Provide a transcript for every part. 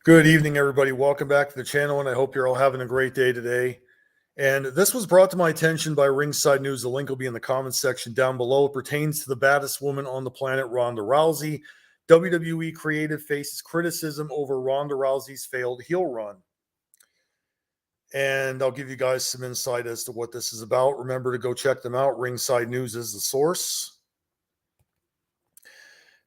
Good evening, everybody. Welcome back to the channel, and I hope you're all having a great day today. And this was brought to my attention by Ringside News. The link will be in the comments section down below. It pertains to the baddest woman on the planet, Ronda Rousey. WWE Creative faces criticism over Ronda Rousey's failed heel run. And I'll give you guys some insight as to what this is about. Remember to go check them out. Ringside News is the source.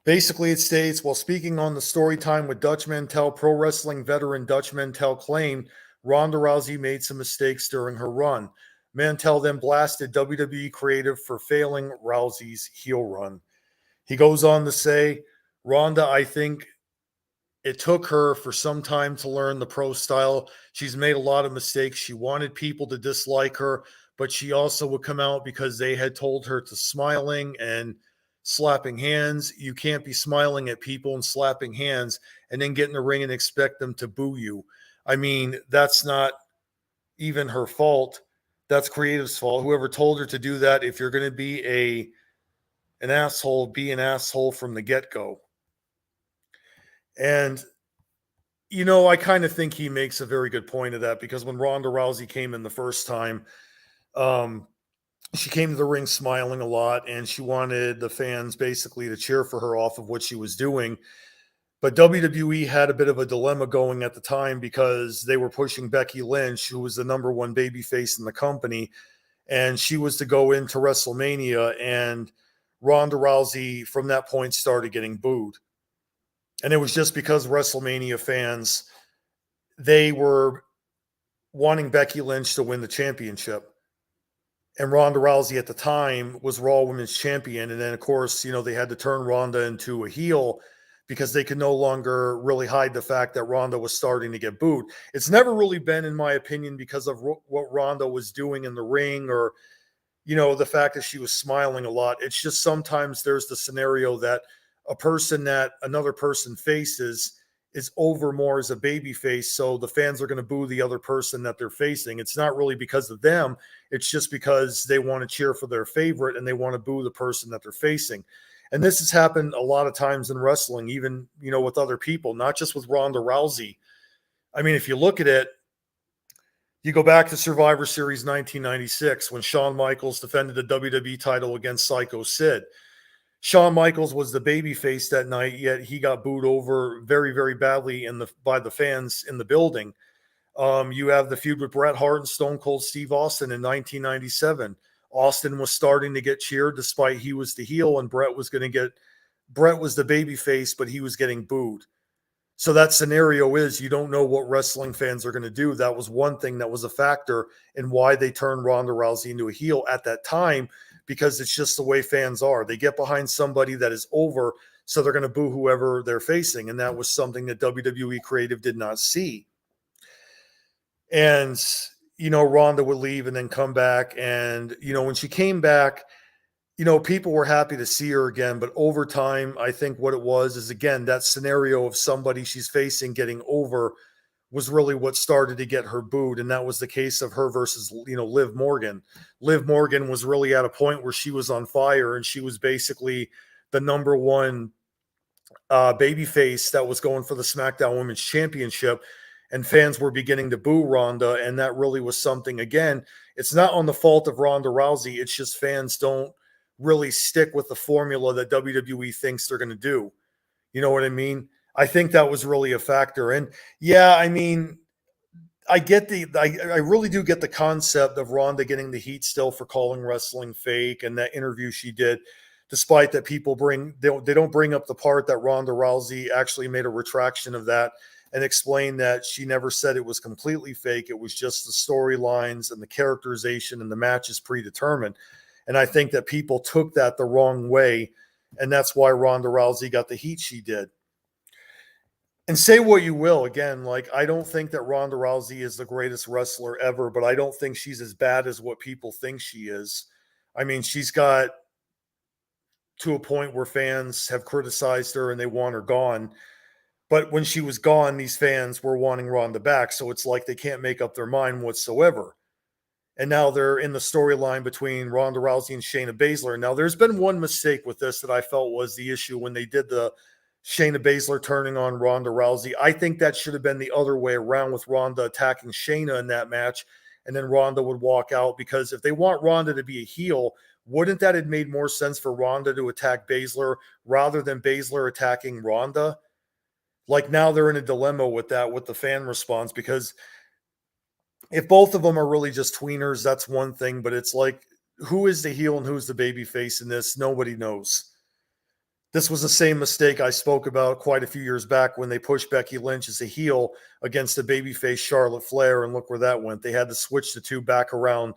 Basically, it states, while speaking on the Story Time with Dutch Mantell, pro wrestling veteran Dutch Mantell claimed Ronda Rousey made some mistakes during her run. Mantell then blasted WWE Creative for failing Rousey's heel run. He goes on to say, Ronda, I think it took her for some time to learn the pro style. She's made a lot of mistakes. She wanted people to dislike her, but she also would come out because they had told her to smiling and slapping hands. You can't be smiling at people and slapping hands and then get in the ring and expect them to boo you. I mean, that's not even her fault. That's Creative's fault. Whoever told her to do that, if you're going to be an asshole, be an asshole from the get-go. And I kind of think he makes a very good point of that, because when Ronda Rousey came in the first time, she came to the ring smiling a lot, and she wanted the fans basically to cheer for her off of what she was doing. But WWE had a bit of a dilemma going at the time, because they were pushing Becky Lynch, who was the number one babyface in the company, and she was to go into WrestleMania, and Ronda Rousey from that point started getting booed. And it was just because WrestleMania fans, they were wanting Becky Lynch to win the championship. And Ronda Rousey at the time was Raw Women's Champion. And then, of course, they had to turn Ronda into a heel because they could no longer really hide the fact that Ronda was starting to get booed. It's never really been, in my opinion, because of what Ronda was doing in the ring, or, the fact that she was smiling a lot. It's just sometimes there's the scenario that a person that another person faces is over more as a baby face, so the fans are going to boo the other person that they're facing. It's not really because of them. It's just because they want to cheer for their favorite and they want to boo the person that they're facing. And this has happened a lot of times in wrestling, even, with other people, not just with Ronda Rousey. I mean, if you look at it, you go back to Survivor Series 1996 when Shawn Michaels defended the WWE title against Psycho Sid. Shawn Michaels was the babyface that night, yet he got booed over very, very badly by the fans in the building. You have the feud with Bret Hart and Stone Cold Steve Austin in 1997. Austin was starting to get cheered despite he was the heel, and Bret was the babyface, but he was getting booed. So that scenario is, you don't know what wrestling fans are going to do. That was one thing that was a factor in why they turned Ronda Rousey into a heel at that time, because it's just the way fans are. They get behind somebody that is over, so they're going to boo whoever they're facing. And that was something that WWE Creative did not see. And, Ronda would leave and then come back. And, when she came back, people were happy to see her again. But over time, I think what it was is, again, that scenario of somebody she's facing getting over was really what started to get her booed. And that was the case of her versus, Liv Morgan. Liv Morgan was really at a point where she was on fire, and she was basically the number one babyface that was going for the Smackdown Women's Championship. And fans were beginning to boo Ronda. And that really was something, again, it's not on the fault of Ronda Rousey. It's just fans don't really stick with the formula that WWE thinks they're going to do. You know what I mean? I think that was really a factor. And yeah, I mean, I really do get the concept of Ronda getting the heat still for calling wrestling fake, and that interview she did, despite that people they don't bring up the part that Ronda Rousey actually made a retraction of that and explained that she never said it was completely fake. It was just the storylines and the characterization, and the match is predetermined. And I think that people took that the wrong way, and that's why Ronda Rousey got the heat she did. And say what you will, again, like, I don't think that Ronda Rousey is the greatest wrestler ever, but I don't think she's as bad as what people think she is. I mean, she's got to a point where fans have criticized her and they want her gone. But when she was gone, these fans were wanting Ronda back. So it's like they can't make up their mind whatsoever. And now they're in the storyline between Ronda Rousey and Shayna Baszler. Now, there's been one mistake with this that I felt was the issue when they did the Shayna Baszler turning on Ronda Rousey. I think that should have been the other way around, with Ronda attacking Shayna in that match, and then Ronda would walk out. Because if they want Ronda to be a heel, wouldn't that have made more sense for Ronda to attack Baszler rather than Baszler attacking Ronda? Like, now they're in a dilemma with that, with the fan response, because if both of them are really just tweeners, that's one thing, but it's like, who is the heel and who's the baby face in this? Nobody knows. This was the same mistake I spoke about quite a few years back when they pushed Becky Lynch as a heel against the babyface Charlotte Flair, and look where that went. They had to switch the two back around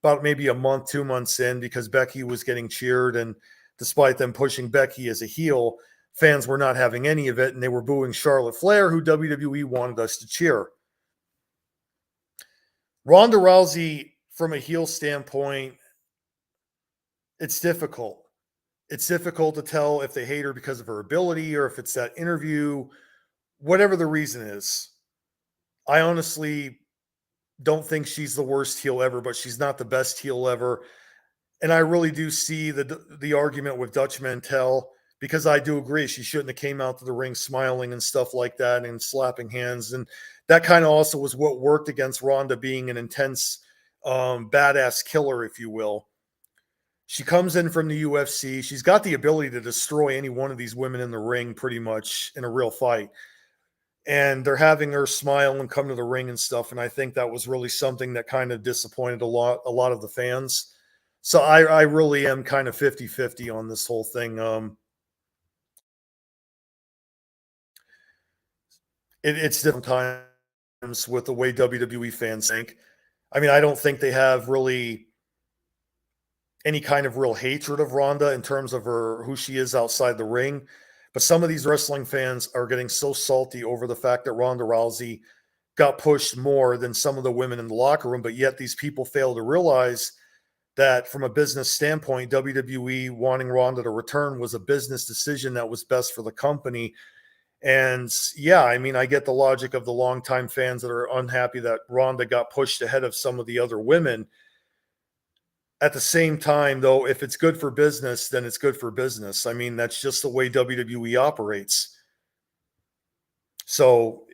about maybe a month, 2 months in, because Becky was getting cheered, and despite them pushing Becky as a heel, fans were not having any of it, and they were booing Charlotte Flair, who WWE wanted us to cheer. Ronda Rousey, from a heel standpoint, it's difficult. It's difficult to tell if they hate her because of her ability or if it's that interview, whatever the reason is. I honestly don't think she's the worst heel ever, but she's not the best heel ever. And I really do see the argument with Dutch Mantell, because I do agree she shouldn't have came out to the ring smiling and stuff like that and slapping hands. And that kind of also was what worked against Ronda being an intense, badass killer, if you will. She comes in from the UFC. She's got the ability to destroy any one of these women in the ring pretty much in a real fight. And they're having her smile and come to the ring and stuff. And I think that was really something that kind of disappointed a lot of the fans. So I really am kind of 50-50 on this whole thing. It's different times with the way WWE fans think. I mean, I don't think they have really any kind of real hatred of Ronda in terms of who she is outside the ring. But some of these wrestling fans are getting so salty over the fact that Ronda Rousey got pushed more than some of the women in the locker room. But yet these people fail to realize that from a business standpoint, WWE wanting Ronda to return was a business decision that was best for the company. And yeah, I mean, I get the logic of the longtime fans that are unhappy that Ronda got pushed ahead of some of the other women. At the same time, though, if it's good for business, then it's good for business. I mean, that's just the way WWE operates. So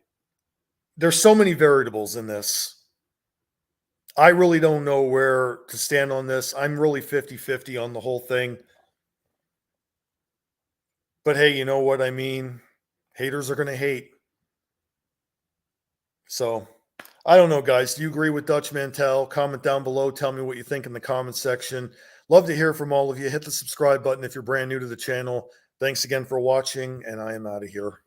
there's so many variables in this. I really don't know where to stand on this. I'm really 50-50 on the whole thing. But hey, you know what I mean? Haters are going to hate. So I don't know, guys. Do you agree with Dutch Mantell? Comment down below. Tell me what you think in the comment section. Love to hear from all of you. Hit the subscribe button if you're brand new to the channel. Thanks again for watching, and I am out of here.